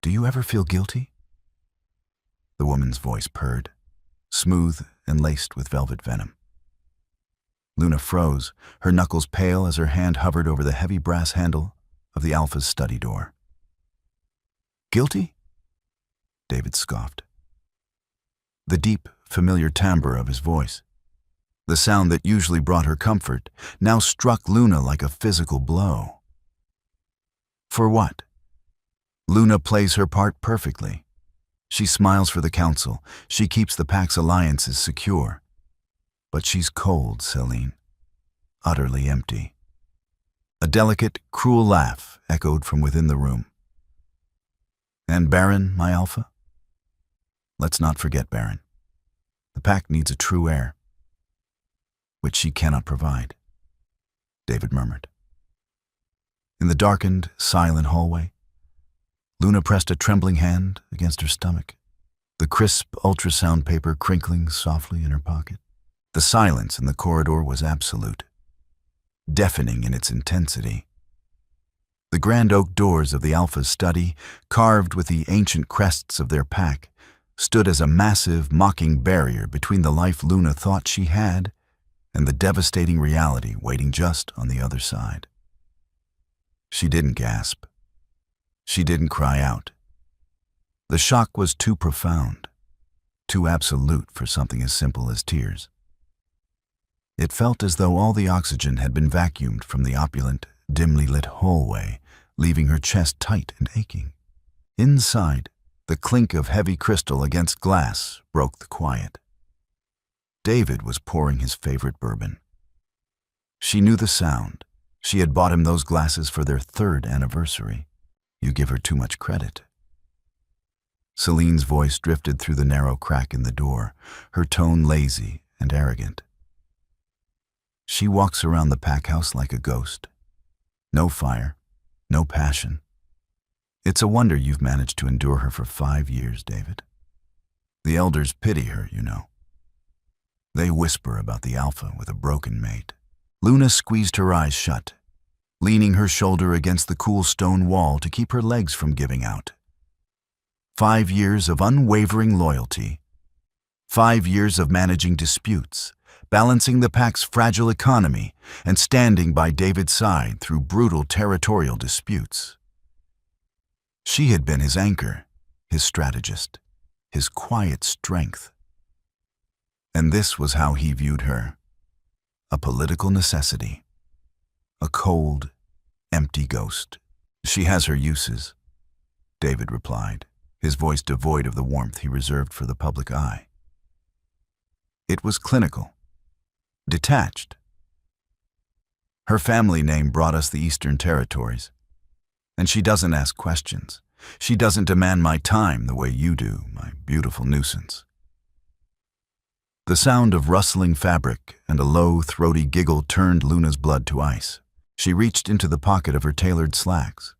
Do you ever feel guilty?" The woman's voice purred, smooth and laced with velvet venom. Luna froze, her knuckles pale as her hand hovered over the heavy brass handle of the Alpha's study door. "Guilty?" David scoffed. The deep, familiar timbre of his voice, the sound that usually brought her comfort, now struck Luna like a physical blow. For what? Luna plays her part perfectly. She smiles for the council, she keeps the pack's alliances secure. But she's cold, Celine, utterly empty. A delicate, cruel laugh echoed from within the room. "And Baron, my Alpha? Let's not forget Baron. The pack needs a true heir, which she cannot provide," David murmured. In the darkened, silent hallway, Luna pressed a trembling hand against her stomach, the crisp ultrasound paper crinkling softly in her pocket. The silence in the corridor was absolute, deafening in its intensity. The grand oak doors of the Alpha's study, carved with the ancient crests of their pack, stood as a massive, mocking barrier between the life Luna thought she had and the devastating reality waiting just on the other side. She didn't gasp. She didn't cry out. The shock was too profound, too absolute for something as simple as tears. It felt as though all the oxygen had been vacuumed from the opulent, dimly lit hallway, leaving her chest tight and aching. Inside, the clink of heavy crystal against glass broke the quiet. David was pouring his favorite bourbon. She knew the sound. She had bought him those glasses for their 3rd anniversary. "You give her too much credit." Celine's voice drifted through the narrow crack in the door, her tone lazy and arrogant. "She walks around the pack house like a ghost. No fire, no passion. It's a wonder you've managed to endure her for 5 years, David. The elders pity her, you know. They whisper about the Alpha with a broken mate." Luna squeezed her eyes shut, leaning her shoulder against the cool stone wall to keep her legs from giving out. 5 years of unwavering loyalty. 5 years of managing disputes, balancing the pack's fragile economy, and standing by David's side through brutal territorial disputes. She had been his anchor, his strategist, his quiet strength. And this was how he viewed her: a political necessity. A cold, empty ghost. "She has her uses," David replied, his voice devoid of the warmth he reserved for the public eye. It was clinical, detached. "Her family name brought us the Eastern Territories, and she doesn't ask questions. She doesn't demand my time the way you do, my beautiful nuisance." The sound of rustling fabric and a low, throaty giggle turned Luna's blood to ice. She reached into the pocket of her tailored slacks.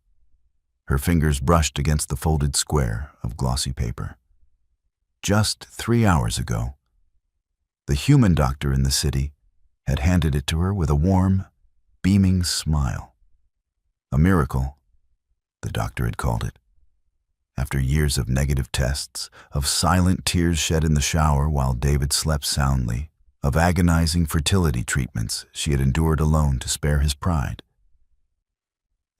Her fingers brushed against the folded square of glossy paper. Just 3 hours ago, the human doctor in the city had handed it to her with a warm, beaming smile. A miracle, the doctor had called it. After years of negative tests, of silent tears shed in the shower while David slept soundly, of agonizing fertility treatments she had endured alone to spare his pride.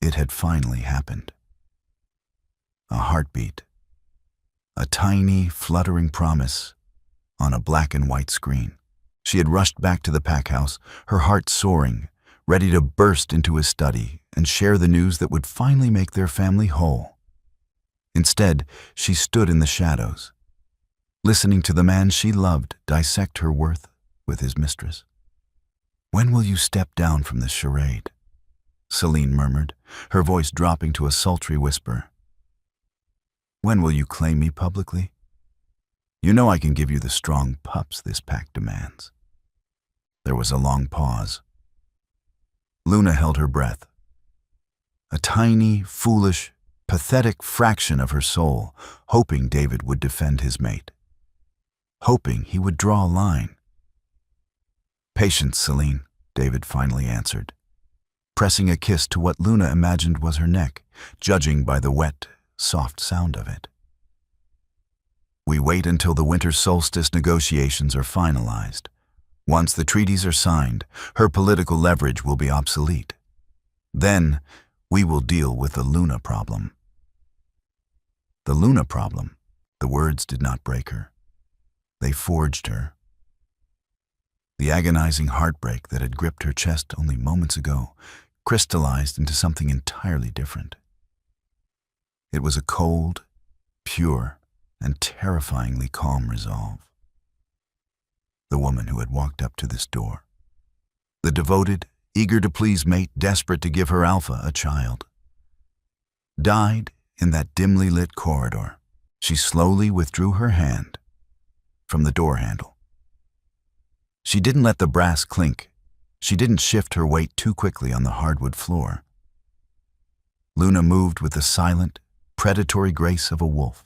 It had finally happened. A heartbeat, a tiny, fluttering promise on a black and white screen. She had rushed back to the pack house, her heart soaring, ready to burst into his study and share the news that would finally make their family whole. Instead, she stood in the shadows, listening to the man she loved dissect her worth with his mistress. "When will you step down from this charade?" Celine murmured, her voice dropping to a sultry whisper. "When will you claim me publicly? You know I can give you the strong pups this pack demands." There was a long pause. Luna held her breath. A tiny, foolish, pathetic fraction of her soul, hoping David would defend his mate. Hoping he would draw a line. "Patience, Celine," David finally answered, pressing a kiss to what Luna imagined was her neck, judging by the wet, soft sound of it. We wait until the winter solstice negotiations are finalized. Once the treaties are signed, her political leverage will be obsolete. Then, we will deal with the Luna problem. The Luna problem. The words did not break her. They forged her. The agonizing heartbreak that had gripped her chest only moments ago crystallized into something entirely different. It was a cold, pure, and terrifyingly calm resolve. The woman who had walked up to this door. The devoted, eager to please mate, desperate to give her alpha a child. Died in that dimly lit corridor. She slowly withdrew her hand from the door handle. She didn't let the brass clink. She didn't shift her weight too quickly on the hardwood floor. Luna moved with the silent, predatory grace of a wolf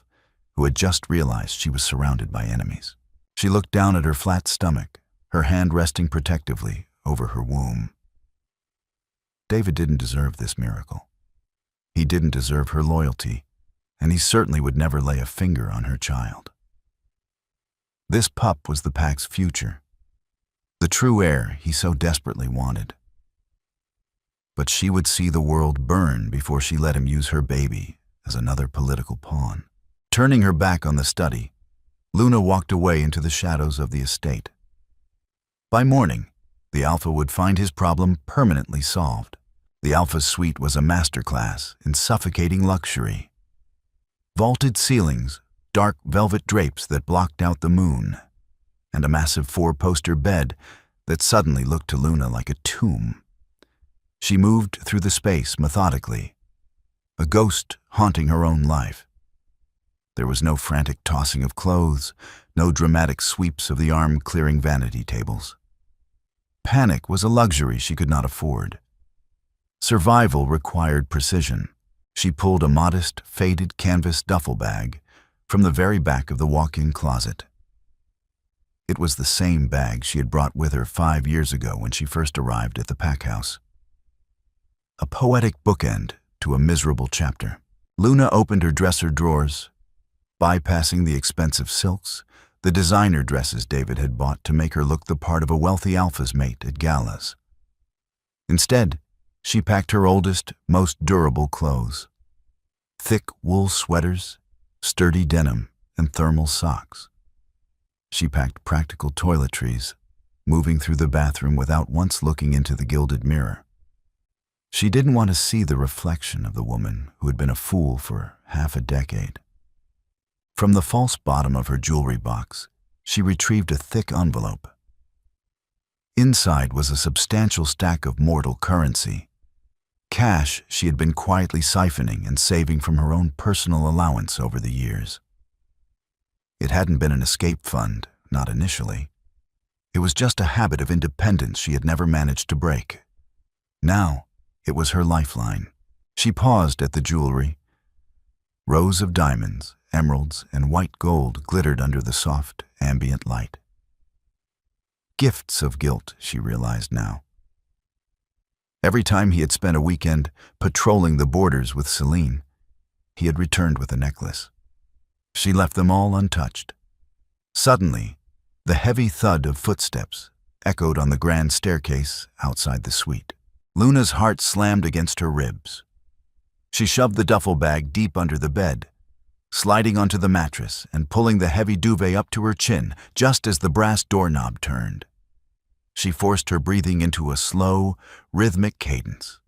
who had just realized she was surrounded by enemies. She looked down at her flat stomach, her hand resting protectively over her womb. David didn't deserve this miracle. He didn't deserve her loyalty, and he certainly would never lay a finger on her child. This pup was the pack's future, the true heir he so desperately wanted. But she would see the world burn before she let him use her baby as another political pawn. Turning her back on the study, Luna walked away into the shadows of the estate. By morning, the Alpha would find his problem permanently solved. The Alpha's suite was a masterclass in suffocating luxury. Vaulted ceilings, dark velvet drapes that blocked out the moon, and a massive 4-poster bed that suddenly looked to Luna like a tomb. She moved through the space methodically, a ghost haunting her own life. There was no frantic tossing of clothes, no dramatic sweeps of the arm-clearing vanity tables. Panic was a luxury she could not afford. Survival required precision. She pulled a modest, faded canvas duffel bag from the very back of the walk-in closet. It was the same bag she had brought with her 5 years ago when she first arrived at the pack house. A poetic bookend to a miserable chapter. Luna opened her dresser drawers, bypassing the expensive silks, the designer dresses David had bought to make her look the part of a wealthy alpha's mate at galas. Instead, she packed her oldest, most durable clothes. Thick wool sweaters, sturdy denim, and thermal socks. She packed practical toiletries, moving through the bathroom without once looking into the gilded mirror. She didn't want to see the reflection of the woman who had been a fool for half a decade. From the false bottom of her jewelry box, she retrieved a thick envelope. Inside was a substantial stack of mortal currency, cash she had been quietly siphoning and saving from her own personal allowance over the years. It hadn't been an escape fund, not initially. It was just a habit of independence she had never managed to break. Now, it was her lifeline. She paused at the jewelry. Rows of diamonds, emeralds, and white gold glittered under the soft, ambient light. Gifts of guilt, she realized now. Every time he had spent a weekend patrolling the borders with Celine, he had returned with a necklace. She left them all untouched. Suddenly, the heavy thud of footsteps echoed on the grand staircase outside the suite. Luna's heart slammed against her ribs. She shoved the duffel bag deep under the bed, sliding onto the mattress and pulling the heavy duvet up to her chin just as the brass doorknob turned. She forced her breathing into a slow, rhythmic cadence,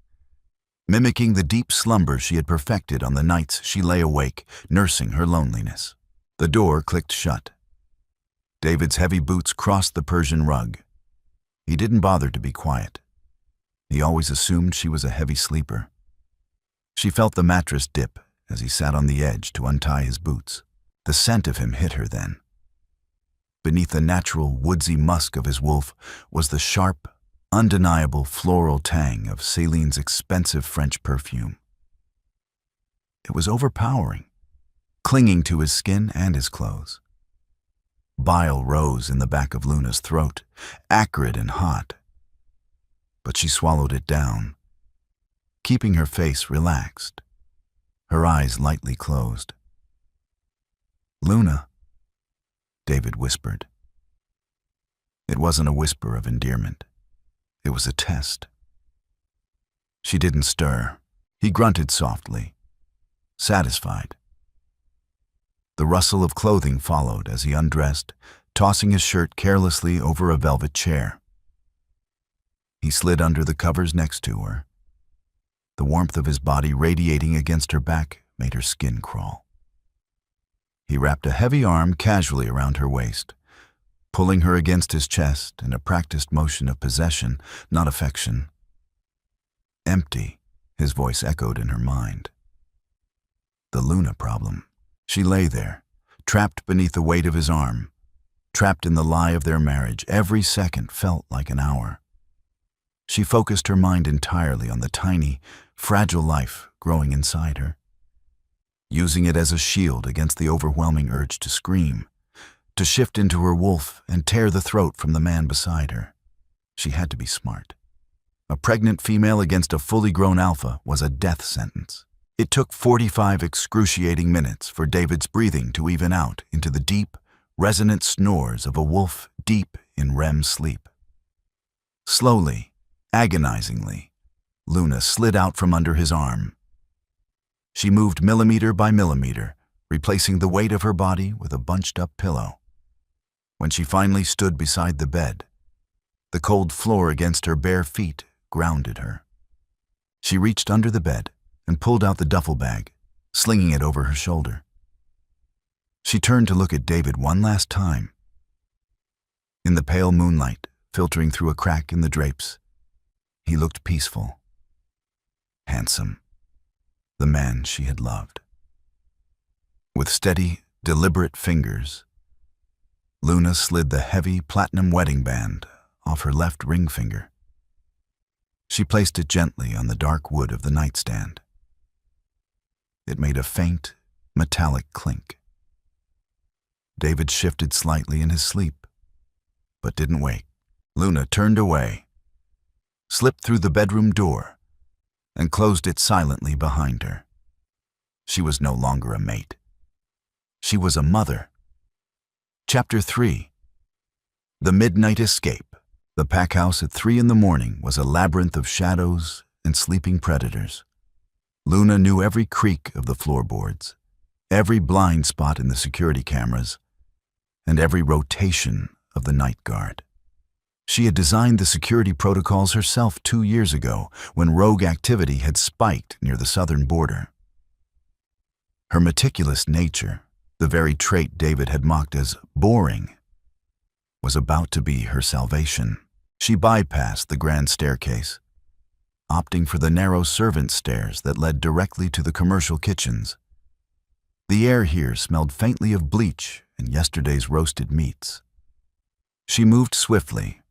mimicking the deep slumber she had perfected on the nights she lay awake, nursing her loneliness. The door clicked shut. David's heavy boots crossed the Persian rug. He didn't bother to be quiet. He always assumed she was a heavy sleeper. She felt the mattress dip as he sat on the edge to untie his boots. The scent of him hit her then. Beneath the natural woodsy musk of his wolf was the sharp, undeniable floral tang of Celine's expensive French perfume. It was overpowering, clinging to his skin and his clothes. Bile rose in the back of Luna's throat, acrid and hot. But she swallowed it down, keeping her face relaxed. her eyes lightly closed. "Luna," David whispered. It wasn't a whisper of endearment. It was a test. She didn't stir. He grunted softly, satisfied. The rustle of clothing followed as he undressed, tossing his shirt carelessly over a velvet chair. He slid under the covers next to her. The warmth of his body radiating against her back made her skin crawl. He wrapped a heavy arm casually around her waist, pulling her against his chest in a practiced motion of possession, not affection. "Empty," his voice echoed in her mind. The Luna problem. She lay there, trapped beneath the weight of his arm, trapped in the lie of their marriage. Every second felt like an hour. She focused her mind entirely on the tiny, fragile life growing inside her, using it as a shield against the overwhelming urge to scream, to shift into her wolf and tear the throat from the man beside her. She had to be smart. A pregnant female against a fully grown alpha was a death sentence. It took 45 excruciating minutes for David's breathing to even out into the deep, resonant snores of a wolf deep in REM sleep. Slowly, agonizingly, Luna slid out from under his arm. She moved millimeter by millimeter, replacing the weight of her body with a bunched-up pillow. When she finally stood beside the bed, the cold floor against her bare feet grounded her. She reached under the bed and pulled out the duffel bag, slinging it over her shoulder. She turned to look at David one last time. In the pale moonlight, filtering through a crack in the drapes, he looked peaceful, handsome, the man she had loved. With steady, deliberate fingers, Luna slid the heavy platinum wedding band off her left ring finger. She placed it gently on the dark wood of the nightstand. It made a faint, metallic clink. David shifted slightly in his sleep, but didn't wake. Luna turned away, slipped through the bedroom door, and closed it silently behind her. She was no longer a mate. She was a mother. Chapter 3. The Midnight Escape. The pack house at 3 a.m. was a labyrinth of shadows and sleeping predators. Luna knew every creak of the floorboards, every blind spot in the security cameras, and every rotation of the night guard. She had designed the security protocols herself 2 years ago when rogue activity had spiked near the southern border. Her meticulous nature, the very trait David had mocked as boring, was about to be her salvation. She bypassed the grand staircase, opting for the narrow servant stairs that led directly to the commercial kitchens. The air here smelled faintly of bleach and yesterday's roasted meats. She moved swiftly,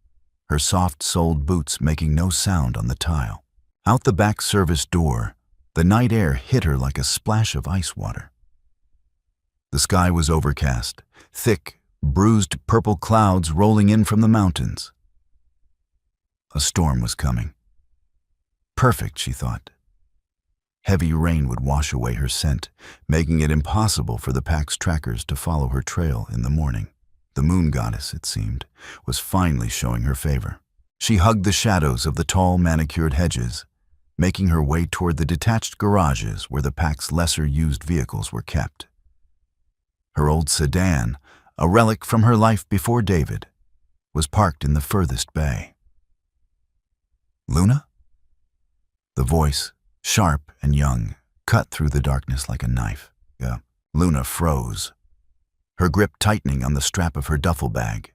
her soft-soled boots making no sound on the tile. Out the back service door, the night air hit her like a splash of ice water. The sky was overcast, thick, bruised purple clouds rolling in from the mountains. A storm was coming. Perfect, she thought. Heavy rain would wash away her scent, making it impossible for the pack's trackers to follow her trail in the morning. The moon goddess, it seemed, was finally showing her favor. She hugged the shadows of the tall, manicured hedges, making her way toward the detached garages where the pack's lesser-used vehicles were kept. Her old sedan, a relic from her life before David, was parked in the furthest bay. "Luna?" The voice, sharp and young, cut through the darkness like a knife. Luna froze, her grip tightening on the strap of her duffel bag.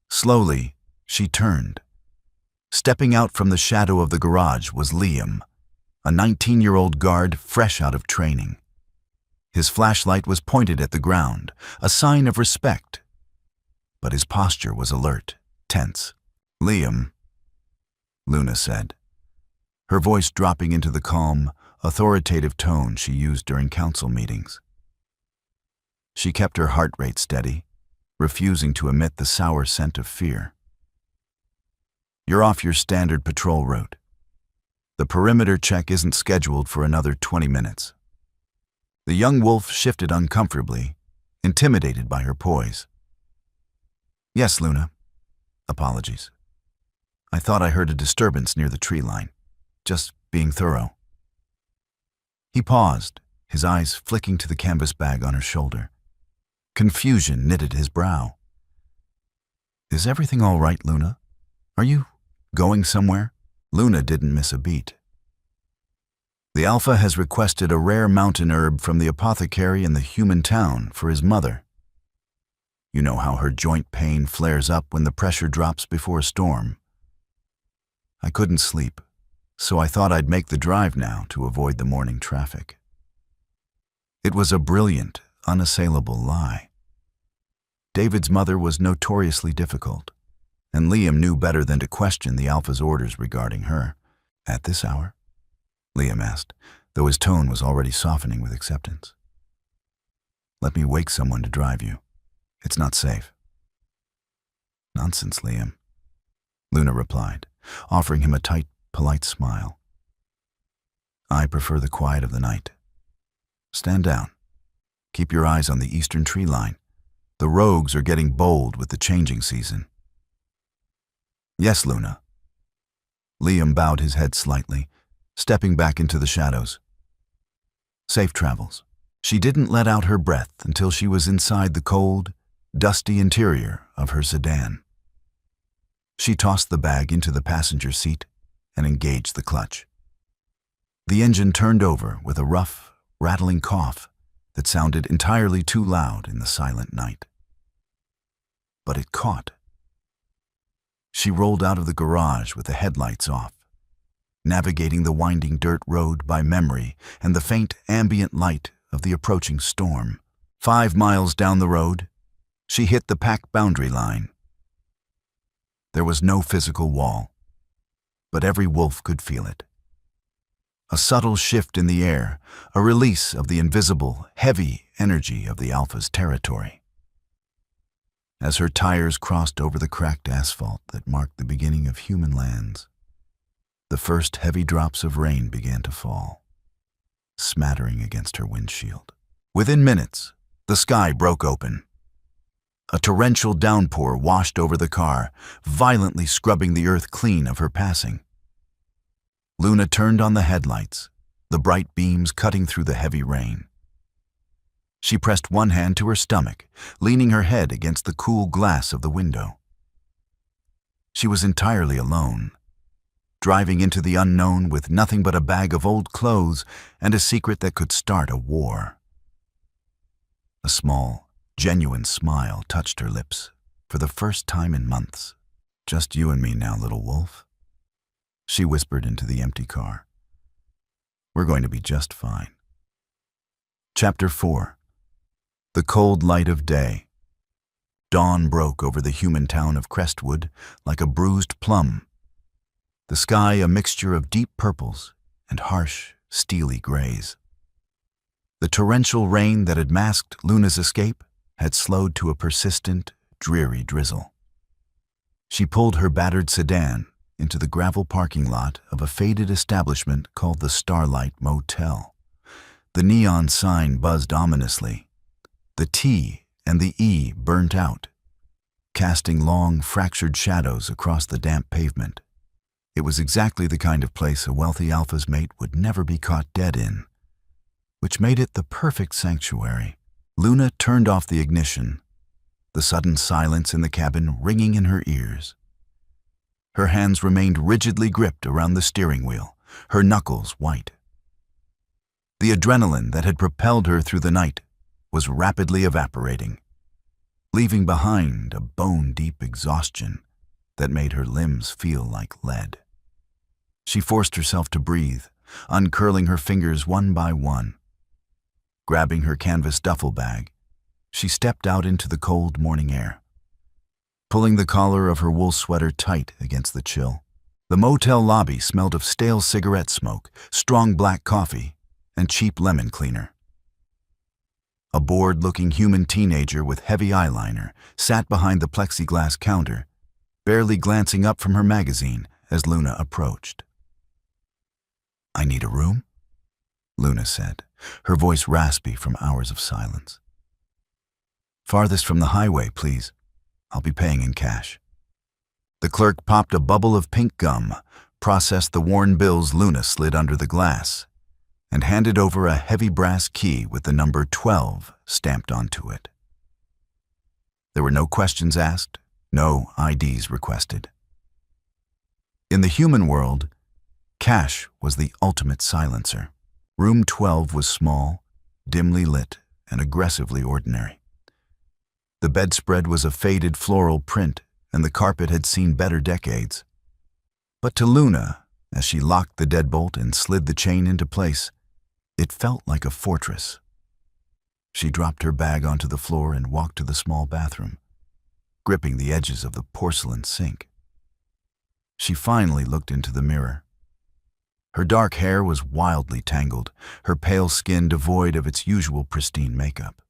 Slowly, she turned. Stepping out from the shadow of the garage was Liam, a 19-year-old guard fresh out of training. His flashlight was pointed at the ground, a sign of respect. But his posture was alert, tense. "Liam," Luna said, her voice dropping into the calm, authoritative tone she used during council meetings. She kept her heart rate steady, refusing to emit the sour scent of fear. "You're off your standard patrol route. The perimeter check isn't scheduled for another 20 minutes. The young wolf shifted uncomfortably, intimidated by her poise. "Yes, Luna. Apologies. I thought I heard a disturbance near the tree line. Just being thorough." He paused, his eyes flicking to the canvas bag on her shoulder. Confusion knitted his brow. "Is everything all right, Luna? Are you going somewhere?" Luna didn't miss a beat. "The Alpha has requested a rare mountain herb from the apothecary in the human town for his mother. You know how her joint pain flares up when the pressure drops before a storm. I couldn't sleep, so I thought I'd make the drive now to avoid the morning traffic." It was a brilliant, unassailable lie. David's mother was notoriously difficult, and Liam knew better than to question the Alpha's orders regarding her. "At this hour?" Liam asked, though his tone was already softening with acceptance. "Let me wake someone to drive you. It's not safe." "Nonsense, Liam," Luna replied, offering him a tight, polite smile. "I prefer the quiet of the night. Stand down. Keep your eyes on the eastern tree line. The rogues are getting bold with the changing season." "Yes, Luna." Liam bowed his head slightly, stepping back into the shadows. "Safe travels." She didn't let out her breath until she was inside the cold, dusty interior of her sedan. She tossed the bag into the passenger seat and engaged the clutch. The engine turned over with a rough, rattling cough that sounded entirely too loud in the silent night. But it caught. She rolled out of the garage with the headlights off, navigating the winding dirt road by memory and the faint ambient light of the approaching storm. 5 miles down the road, she hit the pack boundary line. There was no physical wall, but every wolf could feel it. A subtle shift in the air, a release of the invisible, heavy energy of the Alpha's territory. As her tires crossed over the cracked asphalt that marked the beginning of human lands, the first heavy drops of rain began to fall, smattering against her windshield. Within minutes, the sky broke open. A torrential downpour washed over the car, violently scrubbing the earth clean of her passing. Luna turned on the headlights, the bright beams cutting through the heavy rain. She pressed one hand to her stomach, leaning her head against the cool glass of the window. She was entirely alone, driving into the unknown with nothing but a bag of old clothes and a secret that could start a war. A small, genuine smile touched her lips for the first time in months. "Just you and me now, little wolf," she whispered into the empty car. "We're going to be just fine." Chapter 4. The cold light of day. Dawn broke over the human town of Crestwood like a bruised plum. The sky a mixture of deep purples and harsh, steely grays. The torrential rain that had masked Luna's escape had slowed to a persistent, dreary drizzle. She pulled her battered sedan into the gravel parking lot of a faded establishment called the Starlight Motel. The neon sign buzzed ominously. The T and the E burnt out, casting long, fractured shadows across the damp pavement. It was exactly the kind of place a wealthy Alpha's mate would never be caught dead in, which made it the perfect sanctuary. Luna turned off the ignition, the sudden silence in the cabin ringing in her ears. Her hands remained rigidly gripped around the steering wheel, her knuckles white. The adrenaline that had propelled her through the night was rapidly evaporating, leaving behind a bone-deep exhaustion that made her limbs feel like lead. She forced herself to breathe, uncurling her fingers one by one. Grabbing her canvas duffel bag, she stepped out into the cold morning air, pulling the collar of her wool sweater tight against the chill. The motel lobby smelled of stale cigarette smoke, strong black coffee, and cheap lemon cleaner. A bored-looking human teenager with heavy eyeliner sat behind the plexiglass counter, barely glancing up from her magazine as Luna approached. "I need a room?" Luna said, her voice raspy from hours of silence. "Farthest from the highway, please. I'll be paying in cash." The clerk popped a bubble of pink gum, processed the worn bills Luna slid under the glass, and handed over a heavy brass key with the number 12 stamped onto it. There were no questions asked, no IDs requested. In the human world, cash was the ultimate silencer. Room 12 was small, dimly lit, and aggressively ordinary. The bedspread was a faded floral print, and the carpet had seen better decades. But to Luna, as she locked the deadbolt and slid the chain into place, it felt like a fortress. She dropped her bag onto the floor and walked to the small bathroom, gripping the edges of the porcelain sink. She finally looked into the mirror. Her dark hair was wildly tangled, her pale skin devoid of its usual pristine makeup.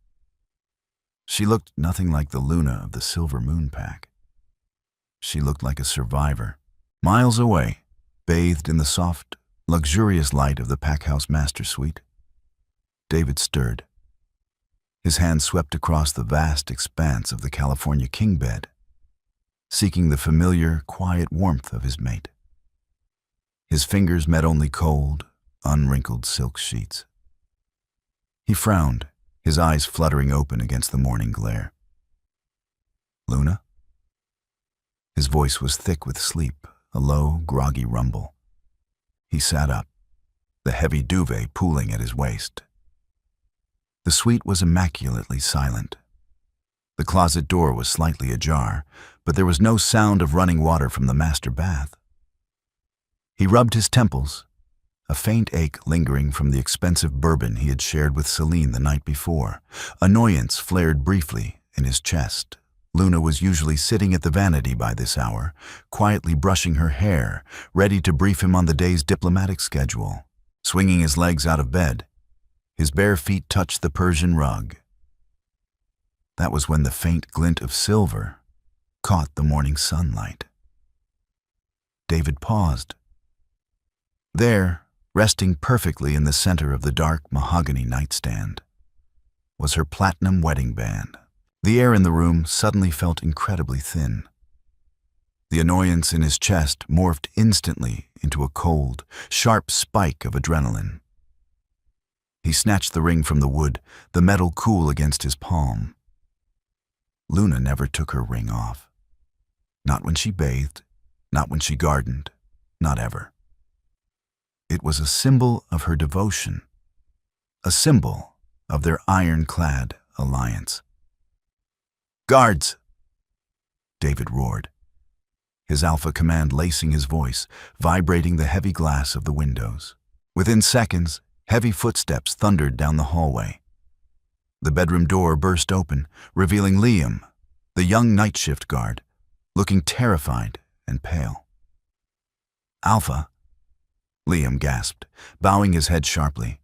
She looked nothing like the Luna of the Silver Moon Pack. She looked like a survivor, miles away, bathed in the soft, luxurious light of the Packhouse Master Suite. David stirred. His hand swept across the vast expanse of the California king bed, seeking the familiar, quiet warmth of his mate. His fingers met only cold, unwrinkled silk sheets. He frowned, his eyes fluttering open against the morning glare. "Luna?" His voice was thick with sleep, a low, groggy rumble. He sat up, the heavy duvet pooling at his waist. The suite was immaculately silent. The closet door was slightly ajar, but there was no sound of running water from the master bath. He rubbed his temples, a faint ache lingering from the expensive bourbon he had shared with Celine the night before. Annoyance flared briefly in his chest. Luna was usually sitting at the vanity by this hour, quietly brushing her hair, ready to brief him on the day's diplomatic schedule. Swinging his legs out of bed, his bare feet touched the Persian rug. That was when the faint glint of silver caught the morning sunlight. David paused. There, resting perfectly in the center of the dark mahogany nightstand, was her platinum wedding band. The air in the room suddenly felt incredibly thin. The annoyance in his chest morphed instantly into a cold, sharp spike of adrenaline. He snatched the ring from the wood, the metal cool against his palm. Luna never took her ring off. Not when she bathed, not when she gardened, not ever. It was a symbol of her devotion, a symbol of their ironclad alliance. "Guards!" David roared, his alpha command lacing his voice, vibrating the heavy glass of the windows. Within seconds, heavy footsteps thundered down the hallway. The bedroom door burst open, revealing Liam, the young night shift guard, looking terrified and pale. "Alpha," Liam gasped, bowing his head sharply.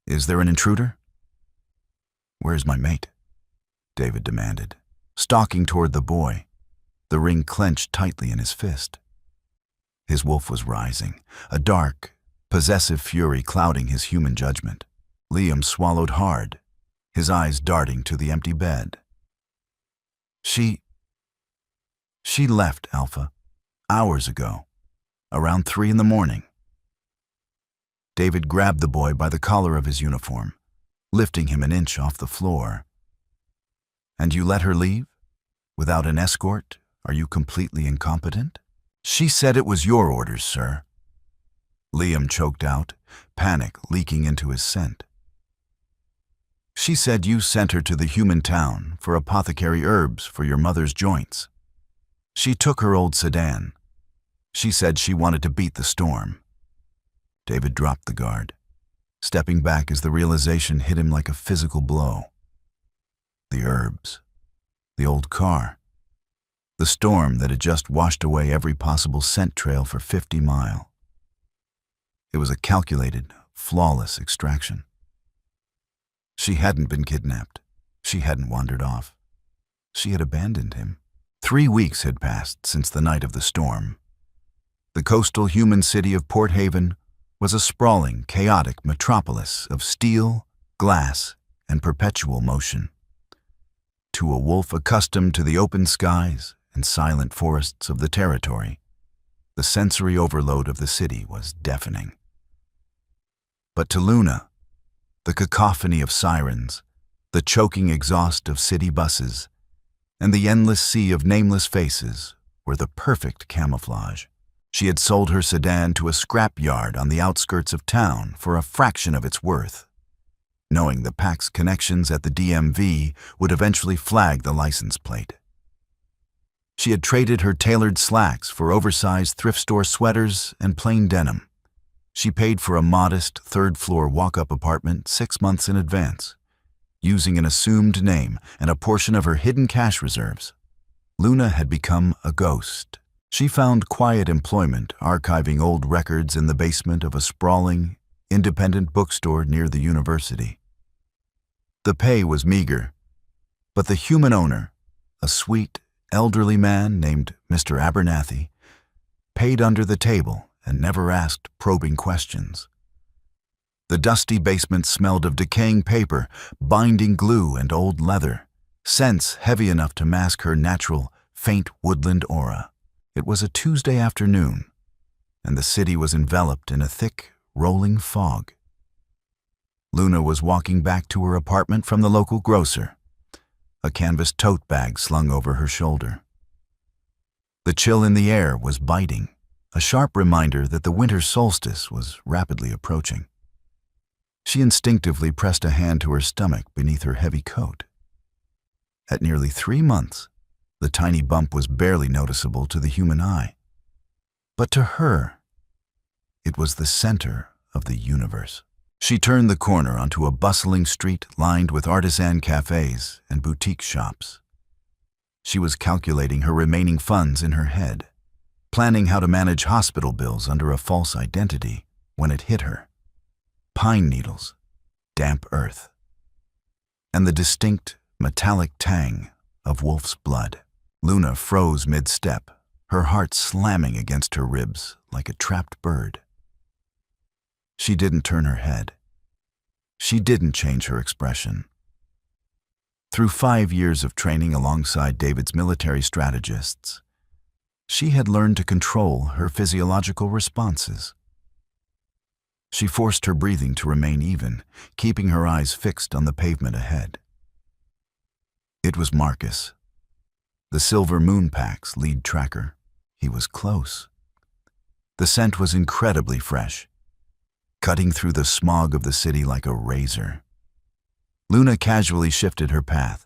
"Is there an intruder?" "Where's my mate?" David demanded, stalking toward the boy, the ring clenched tightly in his fist. His wolf was rising, a dark, possessive fury clouding his human judgment. Liam swallowed hard, his eyes darting to the empty bed. She left, Alpha, hours ago, around 3 a.m. David grabbed the boy by the collar of his uniform, lifting him an inch off the floor. "And you let her leave? Without an escort? Are you completely incompetent?" "She said it was your orders, sir." Liam choked out, panic leaking into his scent. "She said you sent her to the human town for apothecary herbs for your mother's joints. She took her old sedan. She said she wanted to beat the storm." David dropped the guard, stepping back as the realization hit him like a physical blow. The herbs, the old car, the storm that had just washed away every possible scent trail for 50 miles. It was a calculated, flawless extraction. She hadn't been kidnapped. She hadn't wandered off. She had abandoned him. 3 weeks had passed since the night of the storm. The coastal human city of Port Haven was a sprawling, chaotic metropolis of steel, glass, and perpetual motion. To a wolf accustomed to the open skies and silent forests of the territory, the sensory overload of the city was deafening. But to Luna, the cacophony of sirens, the choking exhaust of city buses, and the endless sea of nameless faces were the perfect camouflage. She had sold her sedan to a scrap yard on the outskirts of town for a fraction of its worth, knowing the pack's connections at the DMV would eventually flag the license plate. She had traded her tailored slacks for oversized thrift store sweaters and plain denim. She paid for a modest third-floor walk-up apartment 6 months in advance, using an assumed name and a portion of her hidden cash reserves. Luna had become a ghost. She found quiet employment archiving old records in the basement of a sprawling, independent bookstore near the university. The pay was meager, but the human owner, a sweet, elderly man named Mr. Abernathy, paid under the table and never asked probing questions. The dusty basement smelled of decaying paper, binding glue, and old leather, scents heavy enough to mask her natural, faint woodland aura. It was a Tuesday afternoon, and the city was enveloped in a thick, rolling fog. Luna was walking back to her apartment from the local grocer, a canvas tote bag slung over her shoulder. The chill in the air was biting, a sharp reminder that the winter solstice was rapidly approaching. She instinctively pressed a hand to her stomach beneath her heavy coat. At nearly 3 months, the tiny bump was barely noticeable to the human eye. But to her, it was the center of the universe. She turned the corner onto a bustling street lined with artisan cafes and boutique shops. She was calculating her remaining funds in her head, planning how to manage hospital bills under a false identity, when it hit her. Pine needles, damp earth, and the distinct, metallic tang of wolf's blood. Luna froze mid-step, her heart slamming against her ribs like a trapped bird. She didn't turn her head. She didn't change her expression. Through 5 years of training alongside David's military strategists, she had learned to control her physiological responses. She forced her breathing to remain even, keeping her eyes fixed on the pavement ahead. It was Marcus, the Silver Moon Pack's lead tracker. He was close. The scent was incredibly fresh, cutting through the smog of the city like a razor. Luna casually shifted her path,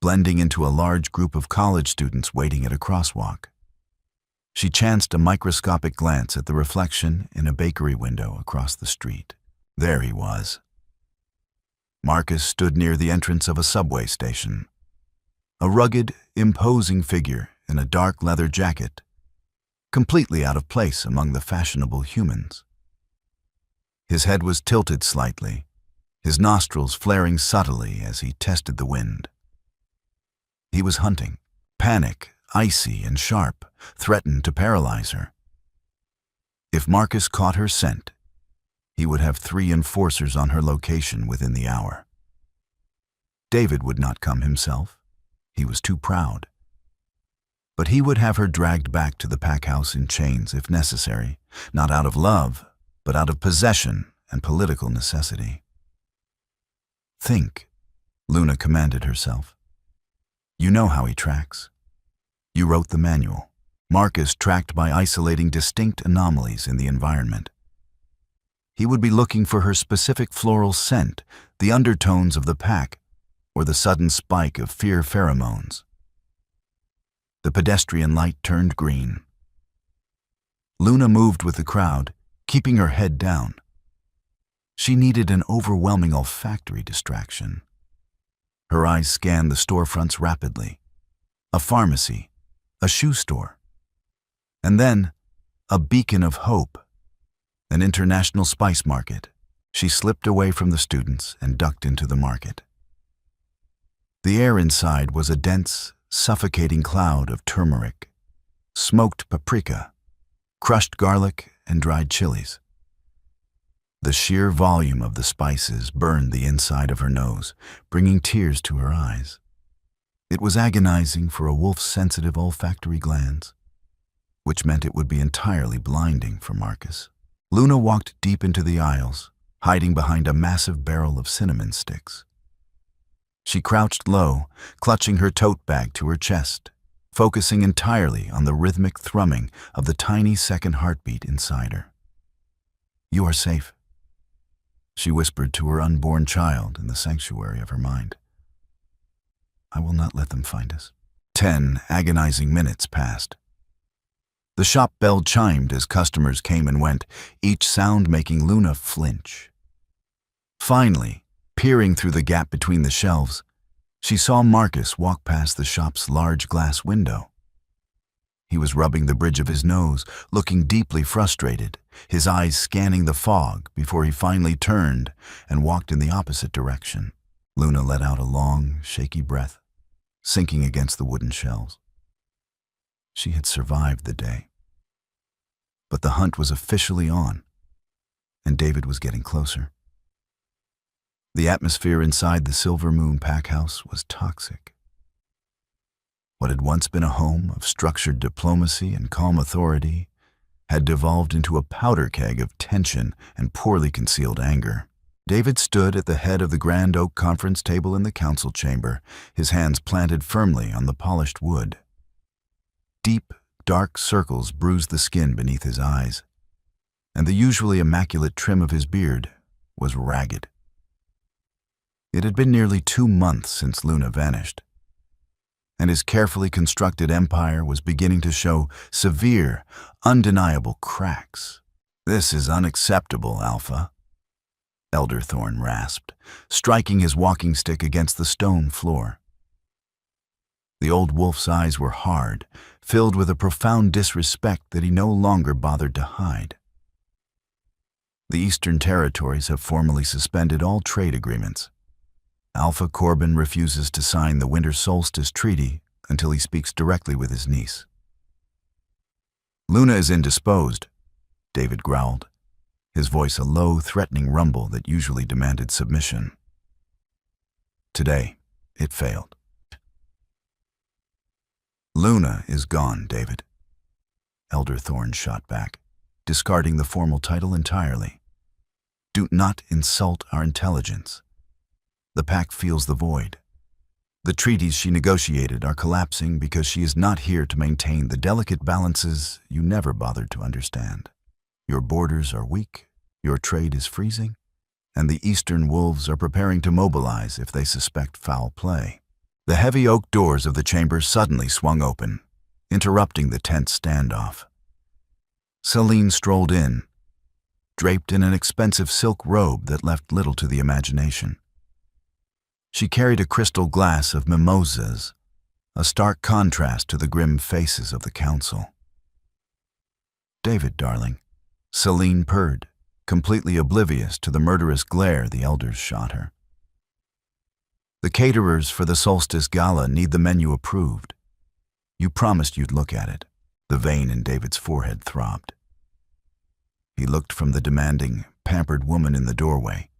blending into a large group of college students waiting at a crosswalk. She chanced a microscopic glance at the reflection in a bakery window across the street. There he was. Marcus stood near the entrance of a subway station, a rugged, imposing figure in a dark leather jacket, completely out of place among the fashionable humans. His head was tilted slightly, his nostrils flaring subtly as he tested the wind. He was hunting. Panic, icy and sharp, threatened to paralyze her. If Marcus caught her scent, he would have 3 enforcers on her location within the hour. David would not come himself. He was too proud. But he would have her dragged back to the pack house in chains if necessary, not out of love, but out of possession and political necessity. Think, Luna commanded herself. You know how he tracks. You wrote the manual. Marcus tracked by isolating distinct anomalies in the environment. He would be looking for her specific floral scent, the undertones of the pack, or the sudden spike of fear pheromones. The pedestrian light turned green. Luna moved with the crowd, keeping her head down. She needed an overwhelming olfactory distraction. Her eyes scanned the storefronts rapidly. A pharmacy, a shoe store, and then a beacon of hope, an international spice market. She slipped away from the students and ducked into the market. The air inside was a dense, suffocating cloud of turmeric, smoked paprika, crushed garlic, and dried chilies. The sheer volume of the spices burned the inside of her nose, bringing tears to her eyes. It was agonizing for a wolf's sensitive olfactory glands, which meant it would be entirely blinding for Marcus. Luna walked deep into the aisles, hiding behind a massive barrel of cinnamon sticks. She crouched low, clutching her tote bag to her chest, focusing entirely on the rhythmic thrumming of the tiny second heartbeat inside her. "You are safe," she whispered to her unborn child in the sanctuary of her mind. "I will not let them find us." 10 agonizing minutes passed. The shop bell chimed as customers came and went, each sound making Luna flinch. Finally, peering through the gap between the shelves, she saw Marcus walk past the shop's large glass window. He was rubbing the bridge of his nose, looking deeply frustrated, his eyes scanning the fog before he finally turned and walked in the opposite direction. Luna let out a long, shaky breath, sinking against the wooden shelves. She had survived the day. But the hunt was officially on, and David was getting closer. The atmosphere inside the Silver Moon pack house was toxic. What had once been a home of structured diplomacy and calm authority had devolved into a powder keg of tension and poorly concealed anger. David stood at the head of the grand oak conference table in the council chamber, his hands planted firmly on the polished wood. Deep, dark circles bruised the skin beneath his eyes, and the usually immaculate trim of his beard was ragged. It had been nearly 2 months since Luna vanished, and his carefully constructed empire was beginning to show severe, undeniable cracks. "This is unacceptable, Alpha," Elder Thorn rasped, striking his walking stick against the stone floor. The old wolf's eyes were hard, filled with a profound disrespect that he no longer bothered to hide. "The Eastern Territories have formally suspended all trade agreements. Alpha Corbin refuses to sign the Winter Solstice Treaty until he speaks directly with his niece." "Luna is indisposed," David growled, his voice a low, threatening rumble that usually demanded submission. Today, it failed. "Luna is gone, David," Elder Thorn shot back, discarding the formal title entirely. "Do not insult our intelligence. The pack feels the void. The treaties she negotiated are collapsing because she is not here to maintain the delicate balances you never bothered to understand. Your borders are weak, your trade is freezing, and the eastern wolves are preparing to mobilize if they suspect foul play." The heavy oak doors of the chamber suddenly swung open, interrupting the tense standoff. Celine strolled in, draped in an expensive silk robe that left little to the imagination. She carried a crystal glass of mimosas, a stark contrast to the grim faces of the council. "David, darling," Celine purred, completely oblivious to the murderous glare the elders shot her. "The caterers for the Solstice Gala need the menu approved. You promised you'd look at it." The vein in David's forehead throbbed. He looked from the demanding, pampered woman in the doorway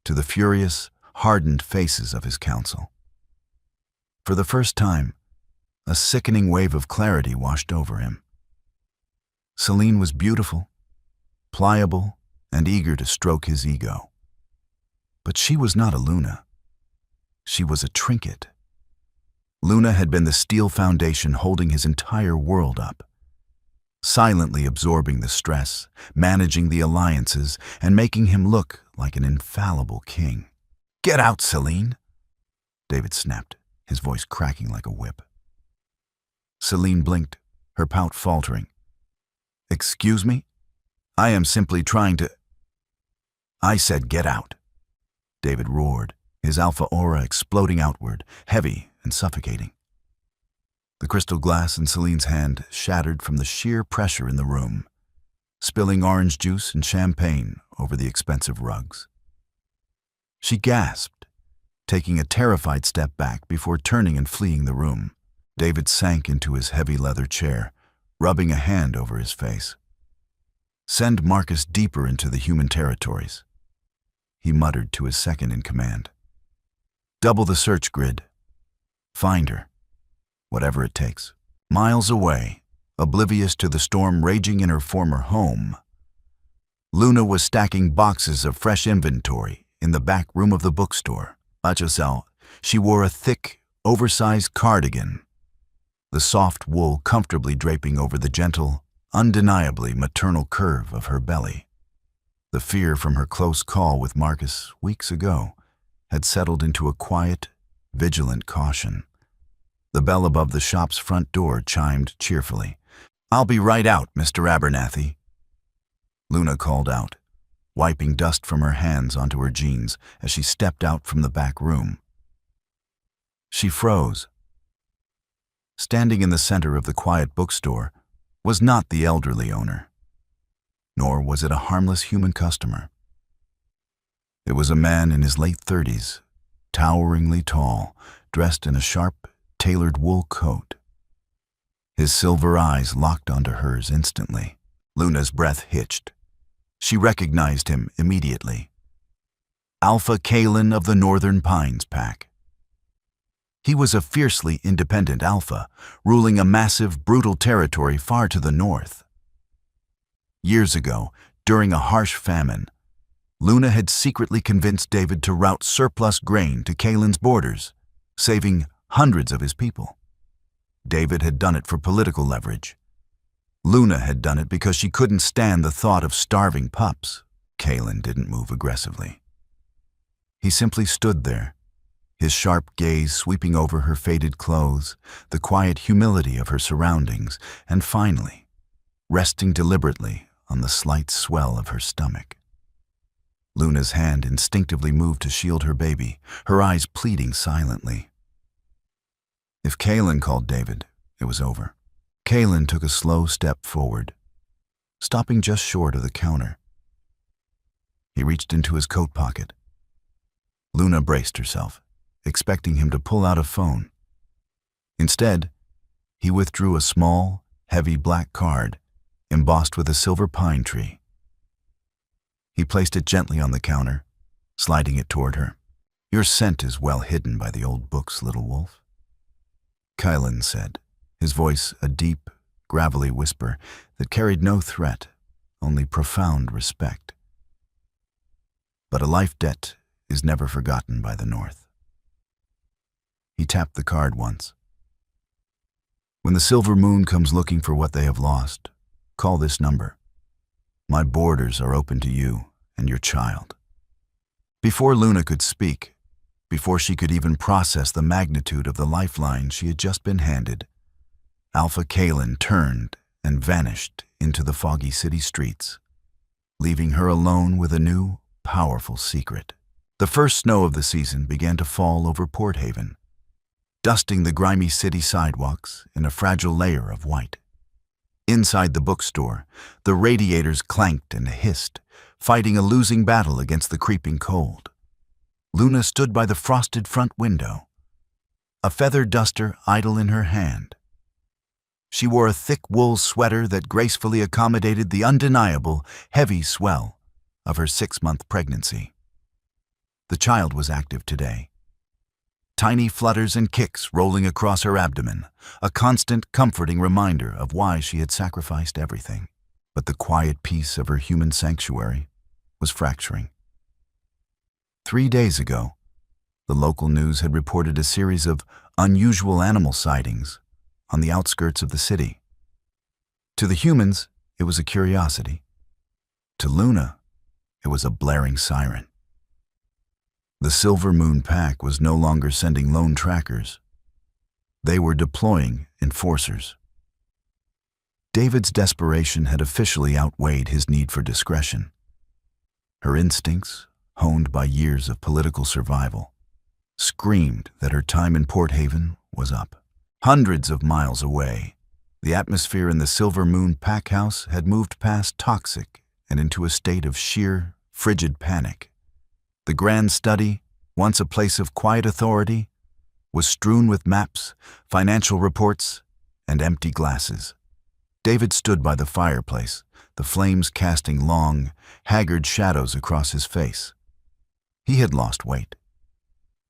to the furious, hardened faces of his council. For the first time, a sickening wave of clarity washed over him. Celine was beautiful, pliable, and eager to stroke his ego. But she was not a Luna. She was a trinket. Luna had been the steel foundation holding his entire world up, silently absorbing the stress, managing the alliances, and making him look like an infallible king. "Get out, Celine!" David snapped, his voice cracking like a whip. Celine blinked, her pout faltering. "Excuse me? I am simply trying to—" "I said get out," David roared, his alpha aura exploding outward, heavy and suffocating. The crystal glass in Celine's hand shattered from the sheer pressure in the room, spilling orange juice and champagne over the expensive rugs. She gasped, taking a terrified step back before turning and fleeing the room. David sank into his heavy leather chair, rubbing a hand over his face. "Send Marcus deeper into the human territories," he muttered to his second-in-command. "Double the search grid. Find her. Whatever it takes." Miles away, oblivious to the storm raging in her former home, Luna was stacking boxes of fresh inventory in the back room of the bookstore. At herself, she wore a thick, oversized cardigan, the soft wool comfortably draping over the gentle, undeniably maternal curve of her belly. The fear from her close call with Marcus weeks ago had settled into a quiet, vigilant caution. The bell above the shop's front door chimed cheerfully. "I'll be right out, Mr. Abernathy," Luna called out, wiping dust from her hands onto her jeans as she stepped out from the back room. She froze. Standing in the center of the quiet bookstore was not the elderly owner, nor was it a harmless human customer. It was a man in his late 30s, toweringly tall, dressed in a sharp, tailored wool coat. His silver eyes locked onto hers instantly. Luna's breath hitched. She recognized him immediately. Alpha Kalen of the Northern Pines Pack. He was a fiercely independent alpha, ruling a massive, brutal territory far to the north. Years ago, during a harsh famine, Luna had secretly convinced David to route surplus grain to Kalen's borders, saving hundreds of his people. David had done it for political leverage. Luna had done it because she couldn't stand the thought of starving pups. Kalen didn't move aggressively. He simply stood there, his sharp gaze sweeping over her faded clothes, the quiet humility of her surroundings, and finally, resting deliberately on the slight swell of her stomach. Luna's hand instinctively moved to shield her baby, her eyes pleading silently. If Kalen called David, it was over. Kalen took a slow step forward, stopping just short of the counter. He reached into his coat pocket. Luna braced herself, expecting him to pull out a phone. Instead, he withdrew a small, heavy black card embossed with a silver pine tree. He placed it gently on the counter, sliding it toward her. "Your scent is well hidden by the old books, little wolf," Kylan said, his voice a deep, gravelly whisper that carried no threat, only profound respect. But a life debt is never forgotten by the North. He tapped the card once. "When the silver moon comes looking for what they have lost, call this number. My borders are open to you and your child." Before Luna could speak, before she could even process the magnitude of the lifeline she had just been handed, Alpha Kalen turned and vanished into the foggy city streets, leaving her alone with a new, powerful secret. The first snow of the season began to fall over Port Haven, dusting the grimy city sidewalks in a fragile layer of white. Inside the bookstore, the radiators clanked and hissed, fighting a losing battle against the creeping cold. Luna stood by the frosted front window, a feather duster idle in her hand. She wore a thick wool sweater that gracefully accommodated the undeniable, heavy swell of her 6-month pregnancy. The child was active today. Tiny flutters and kicks rolling across her abdomen, a constant, comforting reminder of why she had sacrificed everything. But the quiet peace of her human sanctuary was fracturing. 3 days ago, the local news had reported a series of unusual animal sightings on the outskirts of the city. To the humans, it was a curiosity. To Luna, it was a blaring siren. The Silver Moon Pack was no longer sending lone trackers. They were deploying enforcers. David's desperation had officially outweighed his need for discretion. Her instincts, honed by years of political survival, screamed that her time in Port Haven was up. Hundreds of miles away, the atmosphere in the Silver Moon Pack House had moved past toxic and into a state of sheer, frigid panic. The grand study, once a place of quiet authority, was strewn with maps, financial reports, and empty glasses. David stood by the fireplace, the flames casting long, haggard shadows across his face. He had lost weight.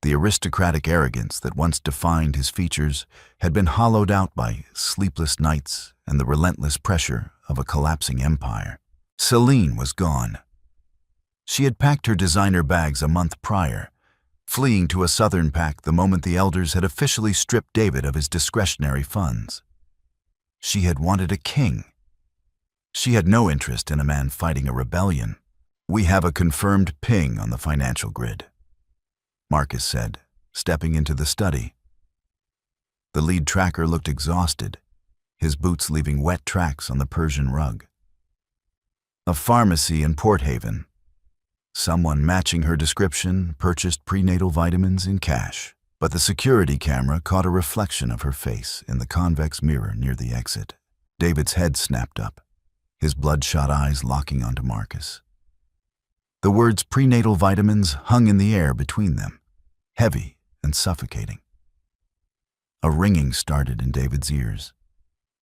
The aristocratic arrogance that once defined his features had been hollowed out by sleepless nights and the relentless pressure of a collapsing empire. Celine was gone. She had packed her designer bags a month prior, fleeing to a southern pack the moment the elders had officially stripped David of his discretionary funds. She had wanted a king. She had no interest in a man fighting a rebellion. "We have a confirmed ping on the financial grid," Marcus said, stepping into the study. The lead tracker looked exhausted, his boots leaving wet tracks on the Persian rug. "A pharmacy in Port Haven. Someone matching her description purchased prenatal vitamins in cash, but the security camera caught a reflection of her face in the convex mirror near the exit." David's head snapped up, his bloodshot eyes locking onto Marcus. The words prenatal vitamins hung in the air between them, heavy and suffocating. A ringing started in David's ears.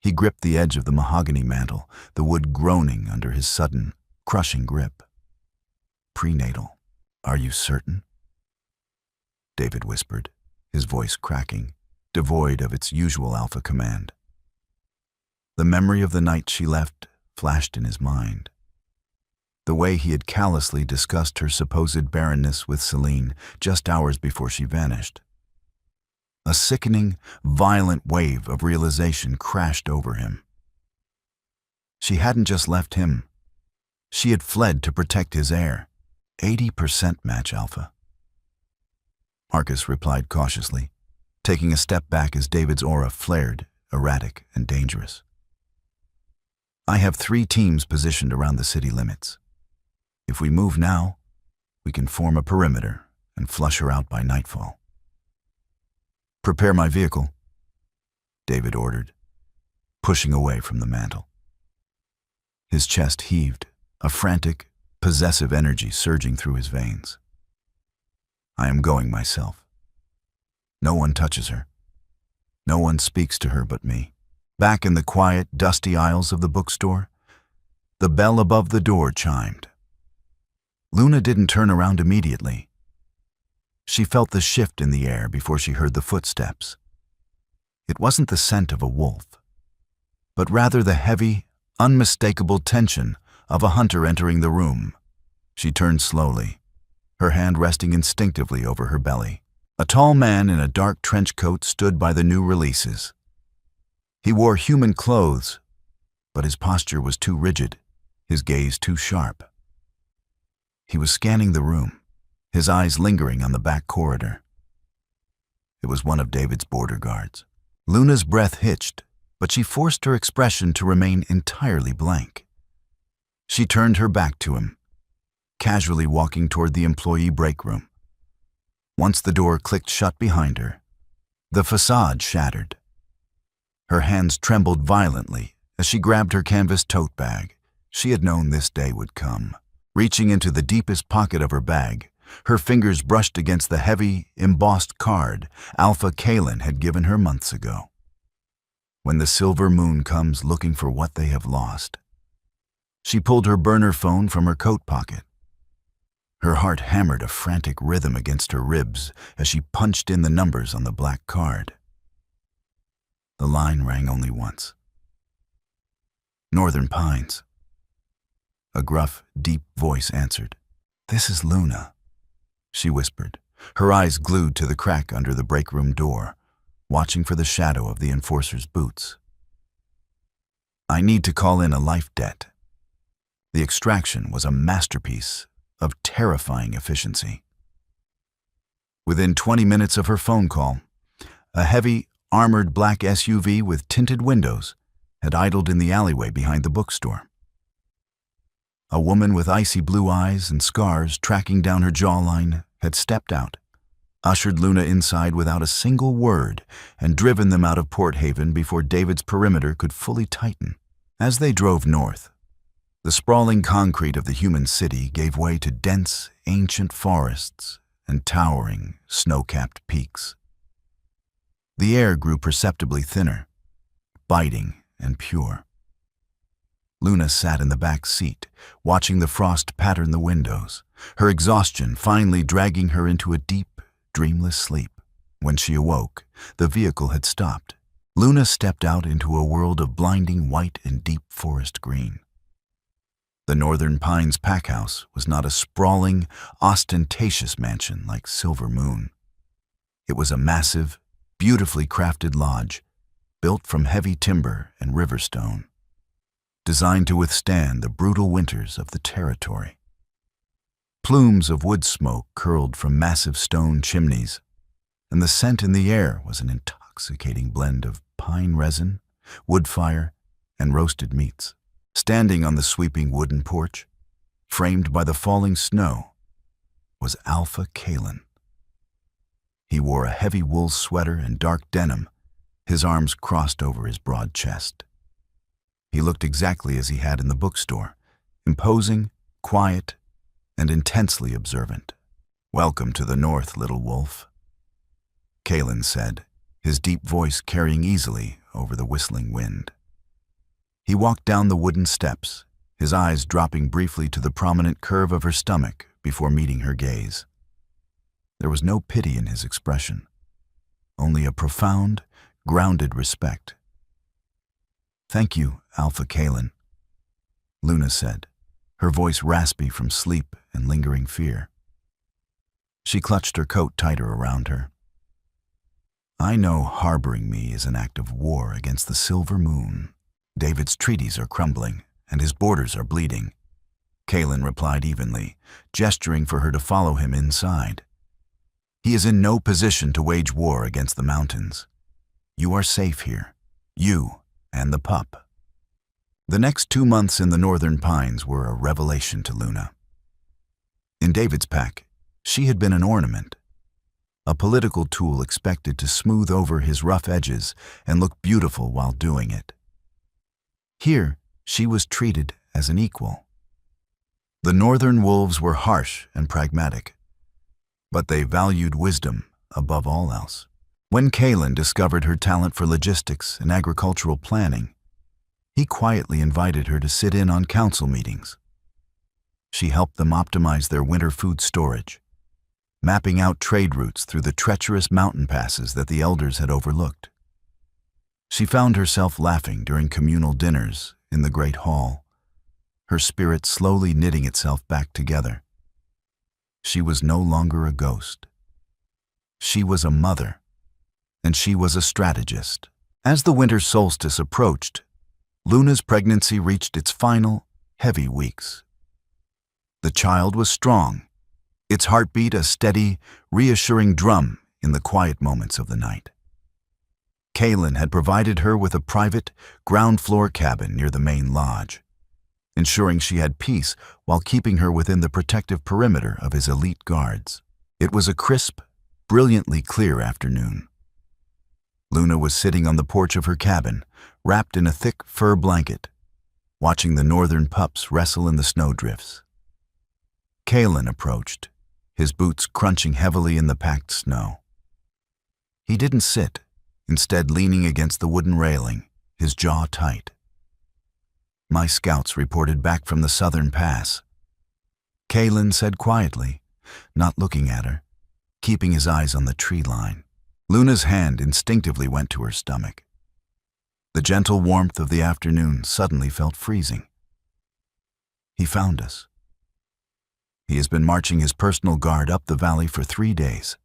He gripped the edge of the mahogany mantel, the wood groaning under his sudden, crushing grip. "Prenatal. Are you certain?" David whispered, his voice cracking, devoid of its usual alpha command. The memory of the night she left flashed in his mind. The way he had callously discussed her supposed barrenness with Celine just hours before she vanished. A sickening, violent wave of realization crashed over him. She hadn't just left him. She had fled to protect his heir. 80% match alpha. Marcus replied cautiously, taking a step back as David's aura flared, erratic and dangerous. "I have 3 teams positioned around the city limits. If we move now, we can form a perimeter and flush her out by nightfall." "Prepare my vehicle," David ordered, pushing away from the mantel. His chest heaved, a frantic, possessive energy surging through his veins. "I am going myself. No one touches her. No one speaks to her but me." Back in the quiet, dusty aisles of the bookstore, the bell above the door chimed. Luna didn't turn around immediately. She felt the shift in the air before she heard the footsteps. It wasn't the scent of a wolf, but rather the heavy, unmistakable tension of a hunter entering the room. She turned slowly, her hand resting instinctively over her belly. A tall man in a dark trench coat stood by the new releases. He wore human clothes, but his posture was too rigid, his gaze too sharp. He was scanning the room, his eyes lingering on the back corridor. It was one of David's border guards. Luna's breath hitched, but she forced her expression to remain entirely blank. She turned her back to him, casually walking toward the employee break room. Once the door clicked shut behind her, the facade shattered. Her hands trembled violently as she grabbed her canvas tote bag. She had known this day would come. Reaching into the deepest pocket of her bag, her fingers brushed against the heavy, embossed card Alpha Kalen had given her months ago. "When the silver moon comes looking for what they have lost." She pulled her burner phone from her coat pocket. Her heart hammered a frantic rhythm against her ribs as she punched in the numbers on the black card. The line rang only once. "Northern Pines." A gruff, deep voice answered. "This is Luna," she whispered, her eyes glued to the crack under the break room door, watching for the shadow of the enforcer's boots. "I need to call in a life debt." The extraction was a masterpiece of terrifying efficiency. Within 20 minutes of her phone call, a heavy, armored black SUV with tinted windows had idled in the alleyway behind the bookstore. A woman with icy blue eyes and scars tracking down her jawline had stepped out, ushered Luna inside without a single word, and driven them out of Port Haven before David's perimeter could fully tighten. As they drove north, the sprawling concrete of the human city gave way to dense, ancient forests and towering, snow-capped peaks. The air grew perceptibly thinner, biting and pure. Luna sat in the back seat, watching the frost pattern the windows, her exhaustion finally dragging her into a deep, dreamless sleep. When she awoke, the vehicle had stopped. Luna stepped out into a world of blinding white and deep forest green. The Northern Pines packhouse was not a sprawling, ostentatious mansion like Silver Moon. It was a massive, beautifully crafted lodge, built from heavy timber and river stone, designed to withstand the brutal winters of the territory. Plumes of wood smoke curled from massive stone chimneys, and the scent in the air was an intoxicating blend of pine resin, wood fire, and roasted meats. Standing on the sweeping wooden porch, framed by the falling snow, was Alpha Kalen. He wore a heavy wool sweater and dark denim, his arms crossed over his broad chest. He looked exactly as he had in the bookstore, imposing, quiet, and intensely observant. "Welcome to the North, little wolf," Kalen said, his deep voice carrying easily over the whistling wind. He walked down the wooden steps, his eyes dropping briefly to the prominent curve of her stomach before meeting her gaze. There was no pity in his expression, only a profound, grounded respect. "Thank you, Alpha Kalen," Luna said, her voice raspy from sleep and lingering fear. She clutched her coat tighter around her. "I know harboring me is an act of war against the Silver Moon. David's treaties are crumbling, and his borders are bleeding," Kalen replied evenly, gesturing for her to follow him inside. "He is in no position to wage war against the mountains. You are safe here, you and the pup." The next 2 months in the Northern Pines were a revelation to Luna. In David's pack, she had been an ornament, a political tool expected to smooth over his rough edges and look beautiful while doing it. Here, she was treated as an equal. The Northern wolves were harsh and pragmatic, but they valued wisdom above all else. When Kalen discovered her talent for logistics and agricultural planning, he quietly invited her to sit in on council meetings. She helped them optimize their winter food storage, mapping out trade routes through the treacherous mountain passes that the elders had overlooked. She found herself laughing during communal dinners in the great hall, her spirit slowly knitting itself back together. She was no longer a ghost. She was a mother, and she was a strategist. As the winter solstice approached, Luna's pregnancy reached its final, heavy weeks. The child was strong, its heartbeat a steady, reassuring drum in the quiet moments of the night. Kalen had provided her with a private, ground-floor cabin near the main lodge, ensuring she had peace while keeping her within the protective perimeter of his elite guards. It was a crisp, brilliantly clear afternoon. Luna was sitting on the porch of her cabin, wrapped in a thick fur blanket, watching the northern pups wrestle in the snowdrifts. Kalen approached, his boots crunching heavily in the packed snow. He didn't sit, instead leaning against the wooden railing, his jaw tight. "My scouts reported back from the southern pass," Kalen said quietly, not looking at her, keeping his eyes on the tree line. Luna's hand instinctively went to her stomach. The gentle warmth of the afternoon suddenly felt freezing. "He found us. He has been marching his personal guard up the valley for 3 days.